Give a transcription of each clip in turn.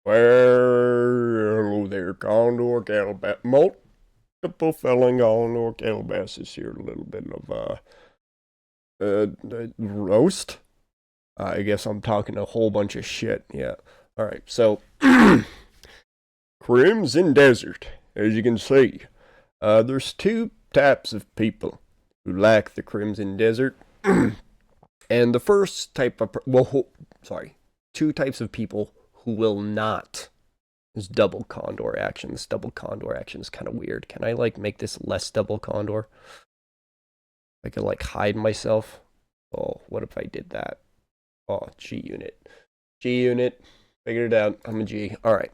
Well, hello there, Condor, Calabash, multiple felling Condor, Calabasas here, a little bit of, roast. I guess I'm talking a whole bunch of shit, yeah. Alright, so, Crimson Desert, as you can see, there's two types of people who like the Crimson Desert, and the first type of, two types of people who will not. This double condor action. This double condor action is kind of weird. Can I, like, make this less double condor? I could, like, hide myself. Oh, what if I did that? Oh, G unit. G unit. Figured it out. I'm a G. Alright.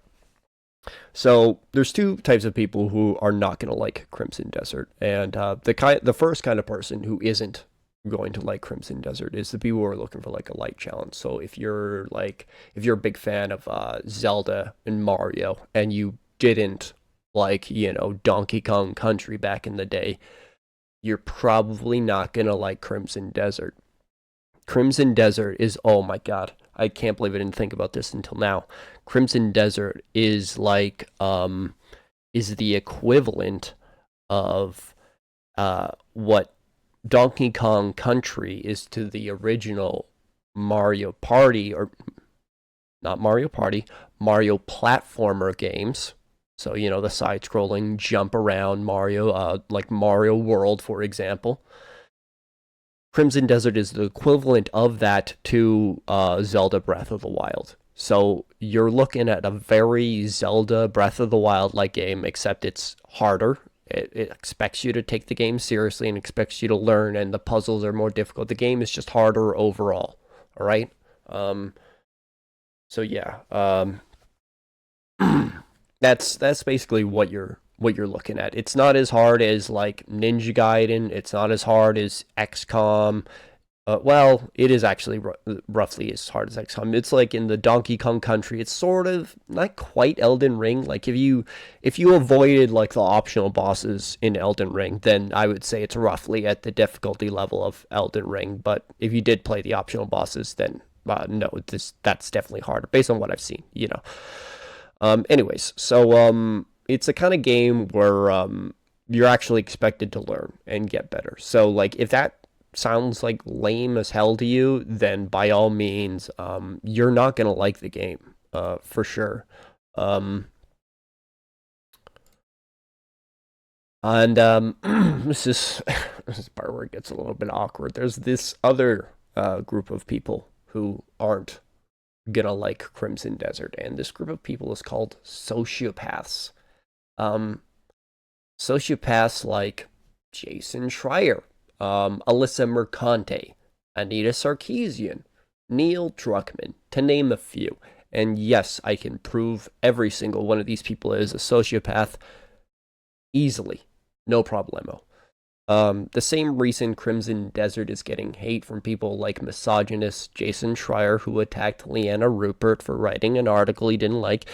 So, there's two types of people who are not going to like Crimson Desert. And the first kind of person who isn't going to like Crimson Desert is the people who are looking for like a light challenge. So if you're a big fan of Zelda and Mario and you didn't like, Donkey Kong Country back in the day, you're probably not going to like Crimson Desert. Crimson Desert is, oh my god, I can't believe I didn't think about this until now. Crimson Desert is like is the equivalent of what Donkey Kong Country is to the original Mario Party, or not Mario Party, Mario platformer games. So, the side-scrolling jump around Mario, like Mario World, for example. Crimson Desert is the equivalent of that to Zelda Breath of the Wild. So you're looking at a very Zelda Breath of the Wild-like game, except it's harder. It expects you to take the game seriously and expects you to learn, and the puzzles are more difficult. The game is just harder overall. All right. So yeah. That's basically what you're looking at. It's not as hard as like Ninja Gaiden. It's not as hard as XCOM. Well, it is actually roughly as hard as XCOM. It's like in the Donkey Kong Country. It's sort of not quite Elden Ring. Like if you avoided like the optional bosses in Elden Ring, then I would say it's roughly at the difficulty level of Elden Ring. But if you did play the optional bosses, then no, that's definitely harder based on what I've seen. Anyways, so it's a kind of game where you're actually expected to learn and get better. So like if that sounds like lame as hell to you, then by all means, you're not gonna like the game, for sure. And this is part where it gets a little bit awkward. There's this other group of people who aren't gonna like Crimson Desert, and this group of people is called sociopaths. Sociopaths like Jason Schreier, Alyssa Mercante, Anita Sarkeesian, Neil Druckmann, to name a few. And yes, I can prove every single one of these people is a sociopath easily. No problemo. The same reason Crimson Desert is getting hate from people like misogynist Jason Schreier, who attacked Leanna Rupert for writing an article he didn't like,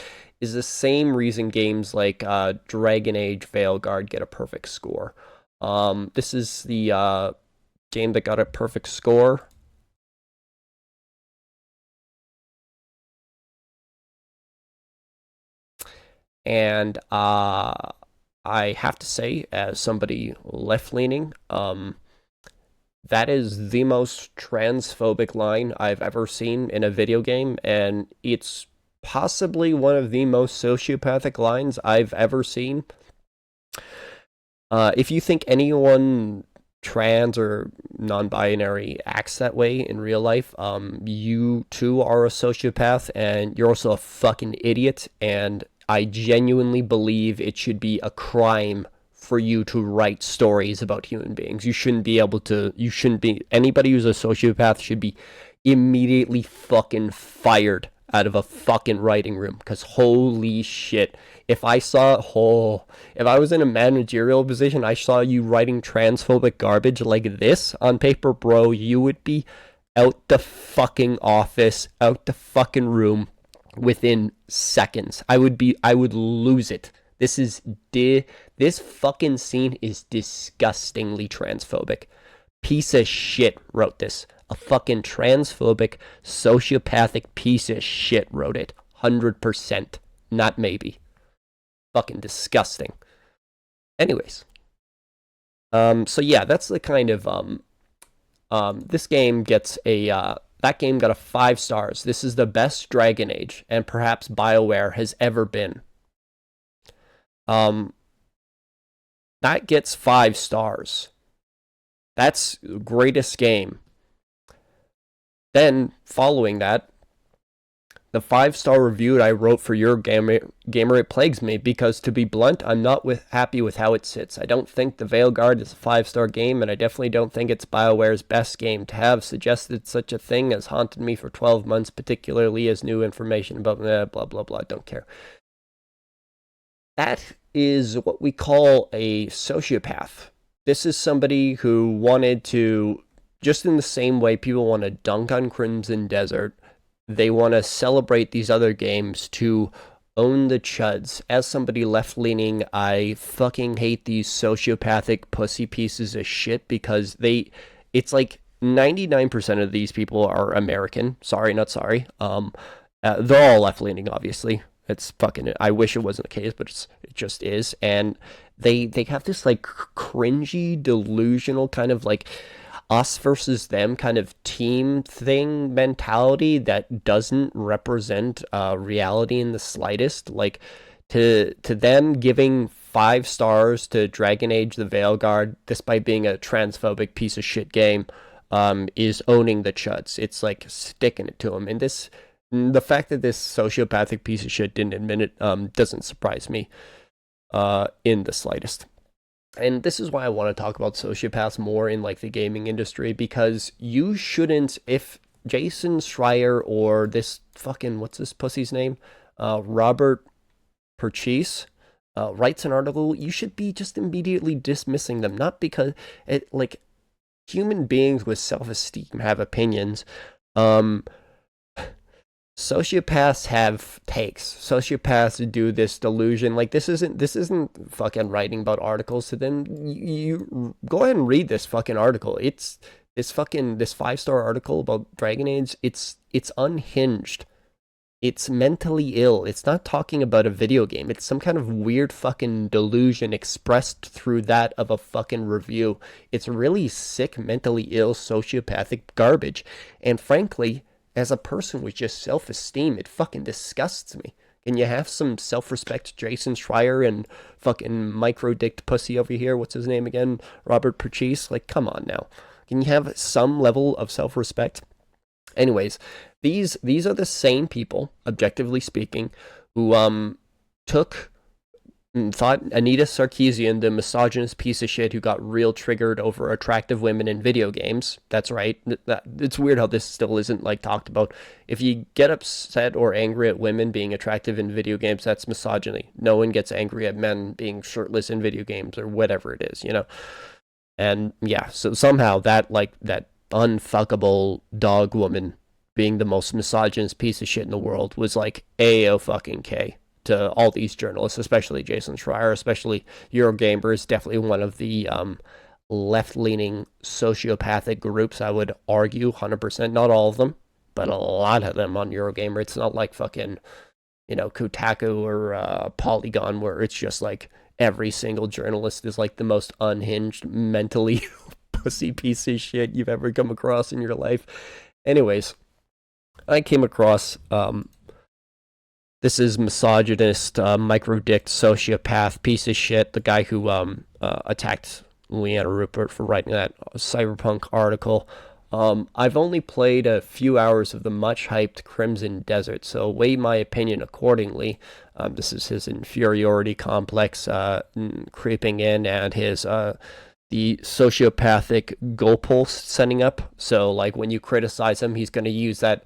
is the same reason games like Dragon Age Veilguard get a perfect score. This is the game that got a perfect score. And I have to say, as somebody left-leaning, that is the most transphobic line I've ever seen in a video game, and it's possibly one of the most sociopathic lines I've ever seen. If you think anyone trans or non-binary acts that way in real life, you too are a sociopath, and you're also a fucking idiot, and I genuinely believe it should be a crime for you to write stories about human beings. Anybody who's a sociopath should be immediately fucking fired out of a fucking writing room, because holy shit, if I was in a managerial position, I saw you writing transphobic garbage like this on paper, bro, you would be out the fucking office, out the fucking room within seconds. I would lose it. This fucking scene is disgustingly transphobic. Piece of shit wrote this. A fucking transphobic, sociopathic piece of shit wrote it. 100%. Not maybe. Fucking disgusting. Anyways. So yeah, that's the kind of, this game gets that game got a 5 stars. This is the best Dragon Age, and perhaps BioWare has ever been. That gets 5 stars. That's greatest game. Then, following that, the 5-star review that I wrote for your gamer, it plagues me because, to be blunt, I'm not happy with how it sits. I don't think the Veilguard is a 5-star game, and I definitely don't think it's BioWare's best game. To have suggested such a thing has haunted me for 12 months, particularly as new information about blah, blah, blah, don't care. That is what we call a sociopath. This is somebody who wanted to, just in the same way people want to dunk on Crimson Desert, they want to celebrate these other games to own the chuds. As somebody left-leaning, I fucking hate these sociopathic pussy pieces of shit because it's like 99% of these people are American. Sorry, not sorry. They're all left-leaning, obviously. It's fucking, I wish it wasn't the case, but it just is. And they have this like cringy, delusional kind of like us versus them kind of team thing mentality that doesn't represent reality in the slightest. Like, to them, giving 5 stars to Dragon Age the Veilguard, despite being a transphobic piece of shit game, is owning the chuds. It's like sticking it to them. And the fact that this sociopathic piece of shit didn't admit it doesn't surprise me in the slightest. And this is why I want to talk about sociopaths more in like the gaming industry, because you shouldn't, if Jason Schreier or this fucking, what's this pussy's name? Robert Purchase writes an article, you should be just immediately dismissing them. Not because like human beings with self-esteem have opinions. Sociopaths have takes. Sociopaths do this delusion. Like, this isn't fucking writing about articles to them. You go ahead and read this fucking article. It's this 5-star article about Dragon Age. It's unhinged. It's mentally ill. It's not talking about a video game. It's some kind of weird fucking delusion expressed through that of a fucking review. It's really sick, mentally ill, sociopathic garbage. And frankly, as a person with just self-esteem, it fucking disgusts me. Can you have some self-respect, Jason Schreier and fucking micro-dicked pussy over here? What's his name again? Robert Purchase? Like, come on now. Can you have some level of self-respect? Anyways, these are the same people, objectively speaking, who thought Anita Sarkeesian, the misogynist piece of shit who got real triggered over attractive women in video games. That's right. It's weird how this still isn't like talked about. If you get upset or angry at women being attractive in video games, that's misogyny. No one gets angry at men being shirtless in video games or whatever it is, you know? And yeah, so somehow that unfuckable dog woman being the most misogynist piece of shit in the world was like A-O-fucking-K to all these journalists, especially Jason Schreier, especially Eurogamer is definitely one of the left-leaning sociopathic groups, I would argue, 100%. Not all of them, but a lot of them on Eurogamer. It's not like fucking, Kotaku or Polygon, where it's just like every single journalist is like the most unhinged, mentally pussy piece of shit you've ever come across in your life. Anyways, I came across this is misogynist, micro-dicked sociopath piece of shit, the guy who attacked Leanna Rupert for writing that cyberpunk article. I've only played a few hours of the much-hyped Crimson Desert, so weigh my opinion accordingly. This is his inferiority complex creeping in, and his the sociopathic goalpost setting up. So, like, when you criticize him, he's going to use that.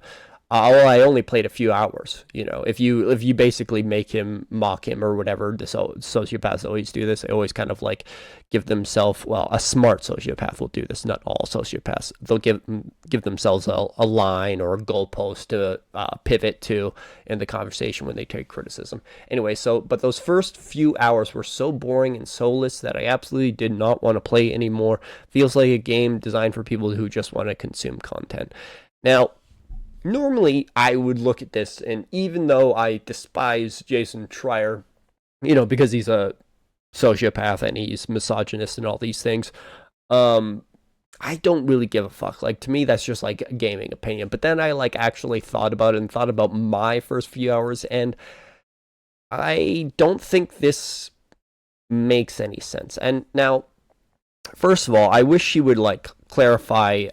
I only played a few hours. If you basically make him, mock him or whatever, the sociopaths always do this. They always kind of like give themselves, well, a smart sociopath will do this. Not all sociopaths. They'll give themselves a line or a goalpost to pivot to in the conversation when they take criticism. Anyway, but those first few hours were so boring and soulless that I absolutely did not want to play anymore. Feels like a game designed for people who just want to consume content. Now, normally I would look at this, and even though I despise Jason Schreier, because he's a sociopath and he's misogynist and all these things, um, I don't really give a fuck. Like, to me, that's just like a gaming opinion. But then I like actually thought about it and thought about my first few hours, and I don't think this makes any sense. And now, first of all, I wish she would like clarify.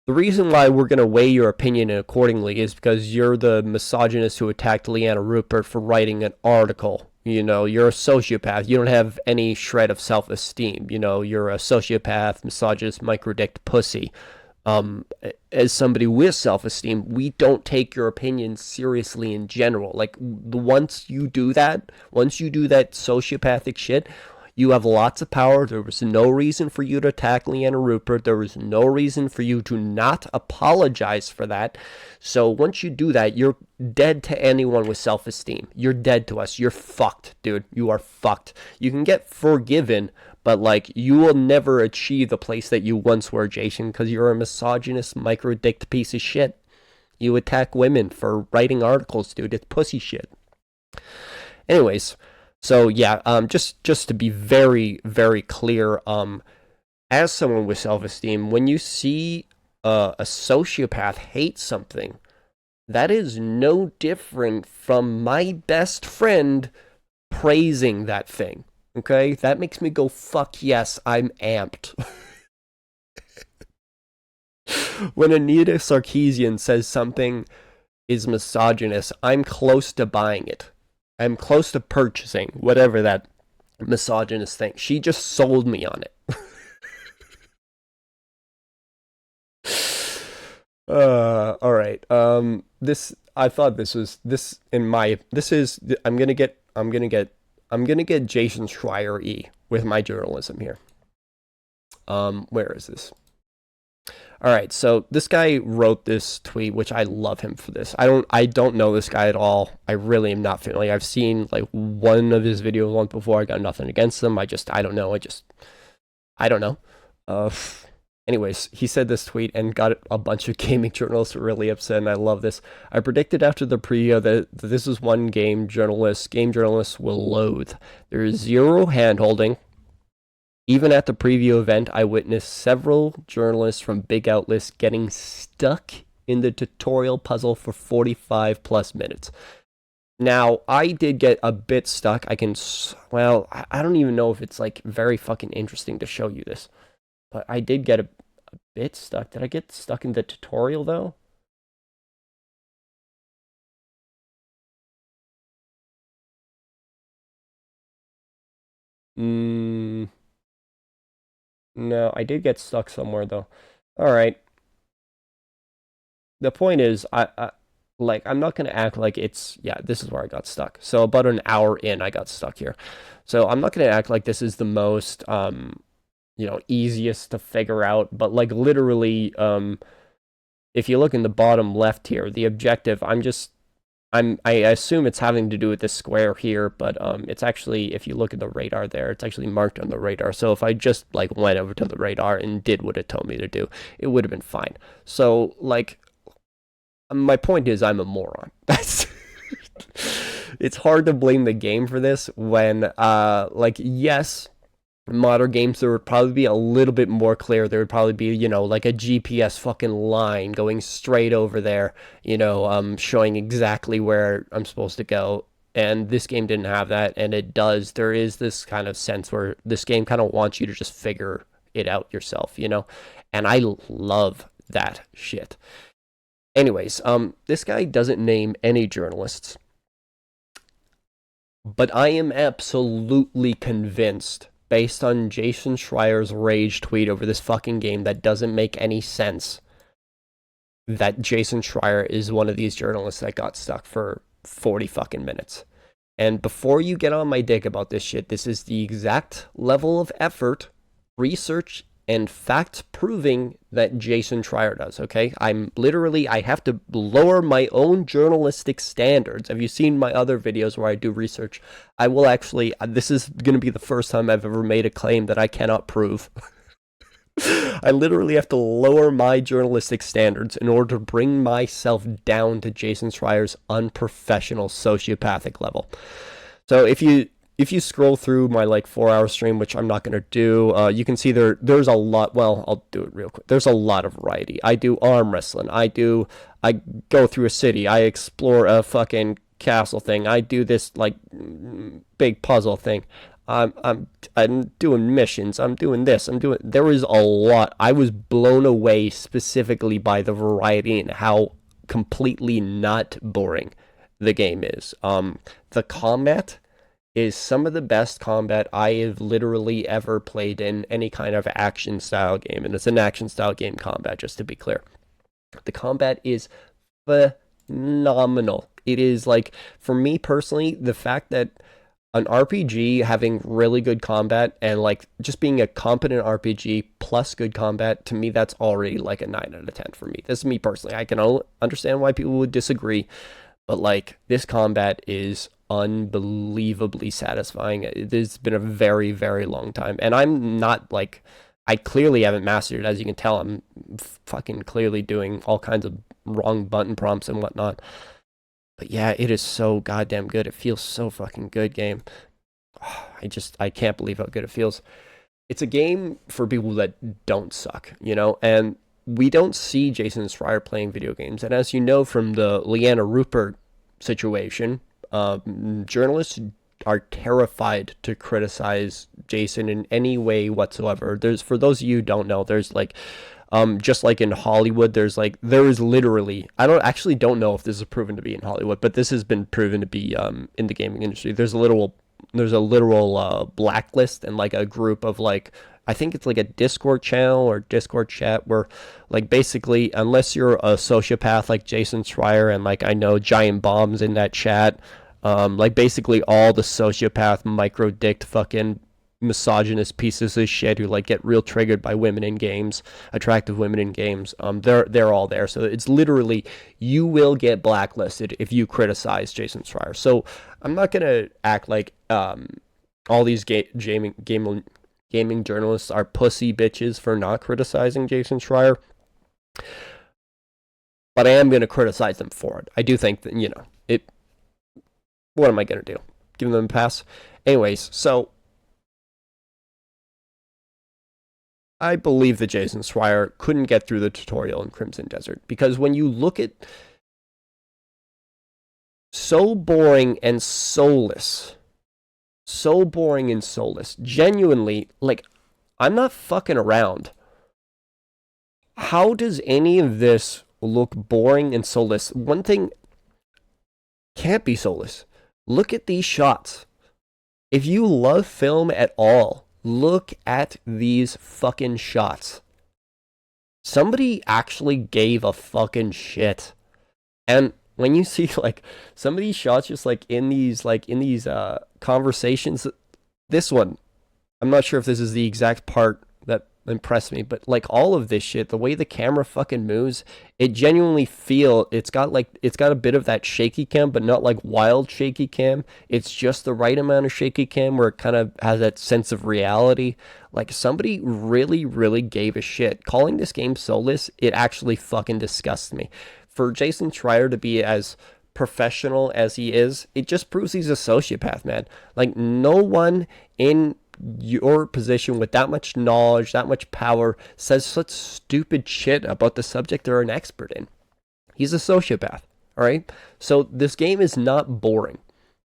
The reason why we're going to weigh your opinion accordingly is because you're the misogynist who attacked Leanna Rupert for writing an article. You're a sociopath. You don't have any shred of self-esteem. You're a sociopath, misogynist, microdicked pussy. As somebody with self-esteem, we don't take your opinion seriously in general. Like, once you do that sociopathic shit, you have lots of power. There was no reason for you to attack Leanna Rupert. There was no reason for you to not apologize for that. So once you do that, you're dead to anyone with self-esteem. You're dead to us. You're fucked, dude. You are fucked. You can get forgiven, but like, you will never achieve the place that you once were, Jason, because you're a misogynist, micro-dicked piece of shit. You attack women for writing articles, dude. It's pussy shit. Anyways, so yeah, just to be very, very clear, as someone with self-esteem, when you see a sociopath hate something, that is no different from my best friend praising that thing. Okay? That makes me go, fuck yes, I'm amped. When Anita Sarkeesian says something is misogynist, I'm close to buying it. I'm close to purchasing whatever that misogynist thing. She just sold me on it. All right. I thought this was this in my this is I'm gonna get Jason Schreier E with my journalism here. Where is this? All right, so this guy wrote this tweet, which I love him for this. I don't know this guy at all. I really am not familiar. I've seen like one of his videos once before. I got nothing against him. I don't know. I don't know. Anyways, he said this tweet and got a bunch of gaming journalists really upset, and I love this. I predicted after the preview that this is one game journalists will loathe. There is zero handholding. Even at the preview event, I witnessed several journalists from big outlets getting stuck in the tutorial puzzle for 45 plus minutes. Now, I did get a bit stuck. I don't even know if it's like very fucking interesting to show you this. But I did get a bit stuck. Did I get stuck in the tutorial though? No, I did get stuck somewhere though. All right. The point is, I'm not gonna act like this is where I got stuck. So about an hour in, I got stuck here. So I'm not gonna act like this is the most easiest to figure out, but like literally, if you look in the bottom left here, the objective, I assume it's having to do with this square here, but it's actually, if you look at the radar there, it's actually marked on the radar. So if I just like went over to the radar and did what it told me to do, it would have been fine. So like, my point is, I'm a moron. That's it's hard to blame the game for this when yes, modern games, there would probably be a little bit more clear. There would probably be, like a GPS fucking line going straight over there, showing exactly where I'm supposed to go. And this game didn't have that, and it does. There is this kind of sense where this game kind of wants you to just figure it out yourself, And I love that shit. Anyways, this guy doesn't name any journalists, but I am absolutely convinced, based on Jason Schreier's rage tweet over this fucking game that doesn't make any sense, that Jason Schreier is one of these journalists that got stuck for 40 fucking minutes. And before you get on my dick about this shit, this is the exact level of effort, research, and fact proving that Jason Schreier does, okay? I have to lower my own journalistic standards. Have you seen my other videos where I do research? I will actually, this is going to be the first time I've ever made a claim that I cannot prove. I literally have to lower my journalistic standards in order to bring myself down to Jason Schreier's unprofessional sociopathic level. So if you scroll through my like 4 hour stream, which I'm not gonna do, you can see there's a lot. Well, I'll do it real quick. There's a lot of variety. I do arm wrestling. I go through a city. I explore a fucking castle thing. I do this like big puzzle thing. I'm doing missions. I'm doing this. I'm doing. There is a lot. I was blown away specifically by the variety and how completely not boring the game is. The combat is some of the best combat I have literally ever played in any kind of action style game, and it's an action style game combat. Just to be clear, the combat is phenomenal. It is like, for me personally, the fact that an RPG having really good combat and like just being a competent RPG plus good combat, to me that's already like a 9 out of 10 for me. This is me personally. I can understand why people would disagree, but like this combat is unbelievably satisfying. It has been a very, very long time, and I'm not like, I clearly haven't mastered it. As you can tell, I'm fucking clearly doing all kinds of wrong button prompts and whatnot. But yeah, it is so goddamn good. It feels so fucking good, game. I can't believe how good it feels. It's a game for people that don't suck, and we don't see Jason Schreier playing video games. And as you know from the Leanna Rupert situation, journalists are terrified to criticize Jason in any way whatsoever. For those of you who don't know, there's like, just like in Hollywood, there is literally, I don't know if this is proven to be in Hollywood, but this has been proven to be in the gaming industry. There's a literal blacklist and like a group of like, I think it's like a Discord channel or Discord chat where like basically, unless you're a sociopath like Jason Schreier, and like I know Giant Bomb's in that chat, like basically all the sociopath micro-dicked fucking misogynist pieces of shit who like get real triggered by women in games, attractive women in games, they're all there. So it's literally, you will get blacklisted if you criticize Jason Schreier. So I'm not gonna act like all these gaming journalists are pussy bitches for not criticizing Jason Schreier, but I am gonna criticize them for it. I do think that, it. What am I gonna do? Give them a pass? Anyways, so I believe that Jason Schreier couldn't get through the tutorial in Crimson Desert, because when you look at so boring and soulless, genuinely, like, I'm not fucking around. How does any of this look boring and soulless? One thing can't be soulless. Look at these shots. If you love film at all, look at these fucking shots. Somebody actually gave a fucking shit. And when you see like some of these shots just like in these conversations, this one, I'm not sure if this is the exact part that impressed me, but like all of this shit, the way the camera fucking moves, it genuinely it's got a bit of that shaky cam, but not like wild shaky cam. It's just the right amount of shaky cam where it kind of has that sense of reality. Like somebody really, really gave a shit. Calling this game soulless, it actually fucking disgusts me. For Jason Schreier to be as professional as he is, it just proves he's a sociopath, man. Like no one in your position with that much knowledge, that much power, says such stupid shit about the subject they're an expert in. He's a sociopath, all right? So this game is not boring.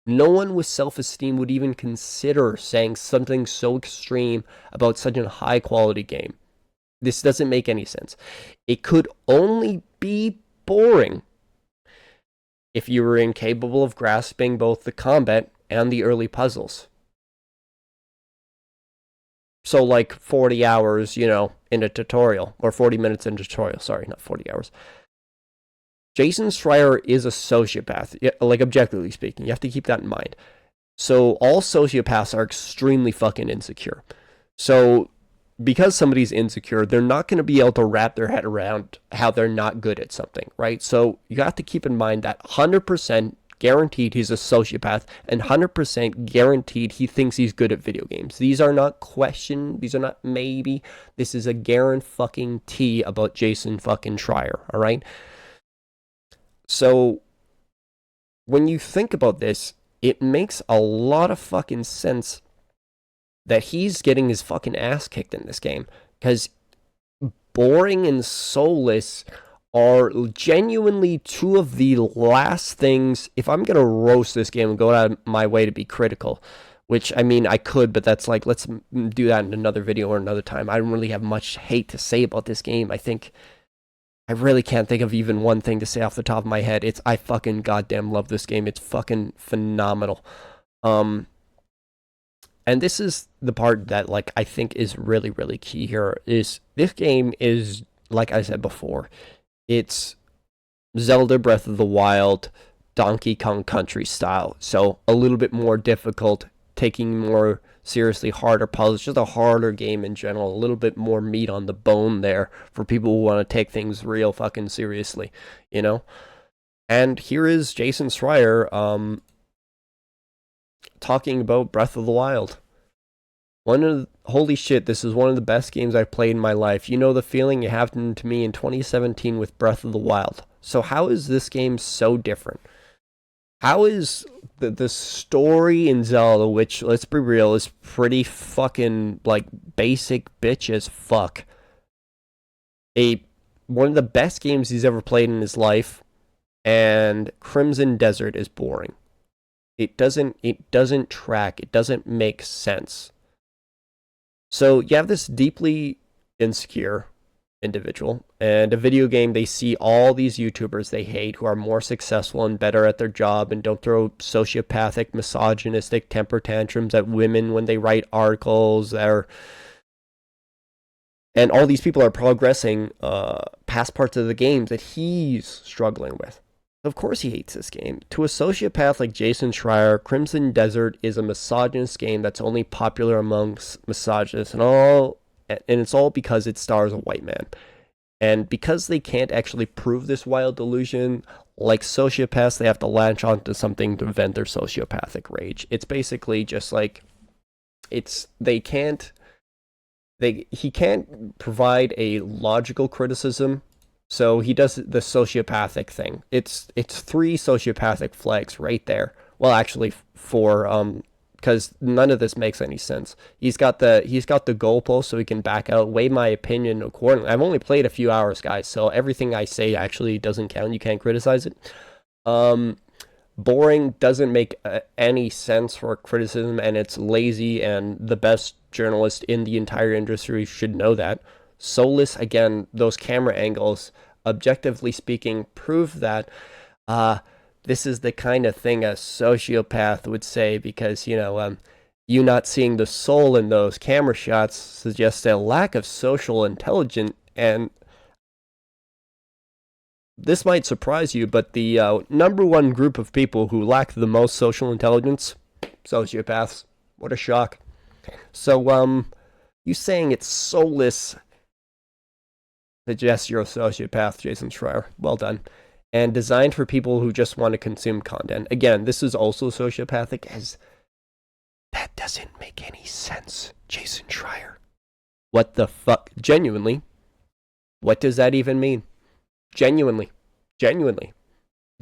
No one with self-esteem would even consider saying something so extreme about such a high-quality game. This doesn't make any sense. It could only be boring if you were incapable of grasping both the combat and the early puzzles. So like 40 hours, in a tutorial, or 40 minutes in a tutorial, sorry, not 40 hours. Jason Schreier is a sociopath, like objectively speaking. You have to keep that in mind. So all sociopaths are extremely fucking insecure. So because somebody's insecure, they're not going to be able to wrap their head around how they're not good at something, right? So you have to keep in mind that 100% guaranteed he's a sociopath, and 100% guaranteed he thinks he's good at video games. These are not question, these are not maybe. This is a guarantee about Jason fucking Schreier, all right? So, when you think about this, it makes a lot of fucking sense that he's getting his fucking ass kicked in this game. Because boring and soulless are genuinely two of the last things, if I'm going to roast this game and go out of my way to be critical, which, I mean, I could, but that's like, let's do that in another video or another time. I don't really have much hate to say about this game. I really can't think of even one thing to say off the top of my head. I fucking goddamn love this game. It's fucking phenomenal. And this is the part that, like, I think is really, really key here, is this game is, like I said before, it's Zelda Breath of the Wild, Donkey Kong Country style. So a little bit more difficult, taking more seriously harder puzzles, just a harder game in general, a little bit more meat on the bone there for people who want to take things real fucking seriously, you know? And here is Jason Schreier talking about Breath of the Wild. Holy shit, this is one of the best games I've played in my life. You know the feeling it happened to me in 2017 with Breath of the Wild. So how is this game so different? How is the story in Zelda, which, let's be real, is pretty fucking, like, basic bitch as fuck, one of the best games he's ever played in his life, and Crimson Desert is boring. It doesn't track. It doesn't make sense. So you have this deeply insecure individual, and a video game, they see all these YouTubers they hate who are more successful and better at their job and don't throw sociopathic, misogynistic temper tantrums at women when they write articles, and all these people are progressing past parts of the games that he's struggling with. Of course he hates this game. To a sociopath like Jason Schreier, Crimson Desert is a misogynist game that's only popular amongst misogynists, and it's all because it stars a white man. And because they can't actually prove this wild delusion, like sociopaths, they have to latch onto something to vent their sociopathic rage. It's basically just like, he can't provide a logical criticism, so he does the sociopathic thing. It's 3 sociopathic flags right there. Well, actually 4, because none of this makes any sense. He's got the goalpost so he can back out, weigh my opinion accordingly. I've only played a few hours, guys, so everything I say actually doesn't count. You can't criticize it. Boring, doesn't make any sense for criticism, and it's lazy, and the best journalist in the entire industry should know that. Soulless, again, those camera angles, objectively speaking, prove that this is the kind of thing a sociopath would say, because, you not seeing the soul in those camera shots suggests a lack of social intelligence. And this might surprise you, but the number one group of people who lack the most social intelligence, sociopaths. What a shock. So, you saying it's soulless suggests you're a sociopath, Jason Schreier. Well done. And designed for people who just want to consume content. Again, this is also sociopathic, as that doesn't make any sense, Jason Schreier. What the fuck? Genuinely, what does that even mean? Genuinely.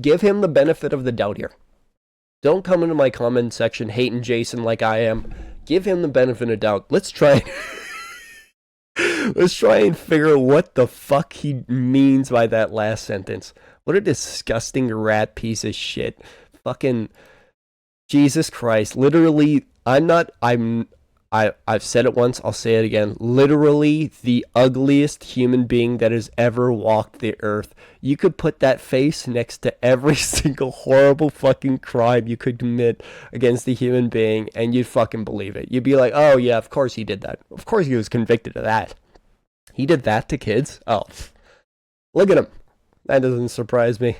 Give him the benefit of the doubt here. Don't come into my comment section hating Jason like I am. Give him the benefit of the doubt. Let's try and figure out what the fuck he means by that last sentence. What a disgusting rat piece of shit. Fucking Jesus Christ. Literally, I've said it once, I'll say it again. Literally the ugliest human being that has ever walked the earth. You could put that face next to every single horrible fucking crime you could commit against a human being, and you'd fucking believe it. You'd be like, oh yeah, of course he did that. Of course he was convicted of that. He did that to kids? Oh, look at him. That doesn't surprise me.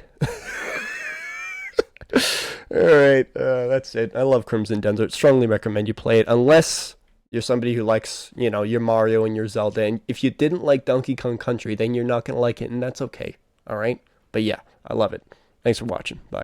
Alright, that's it. I love Crimson Desert. Strongly recommend you play it, unless you're somebody who likes, your Mario and your Zelda. And if you didn't like Donkey Kong Country, then you're not going to like it, and that's okay. Alright? But yeah, I love it. Thanks for watching. Bye.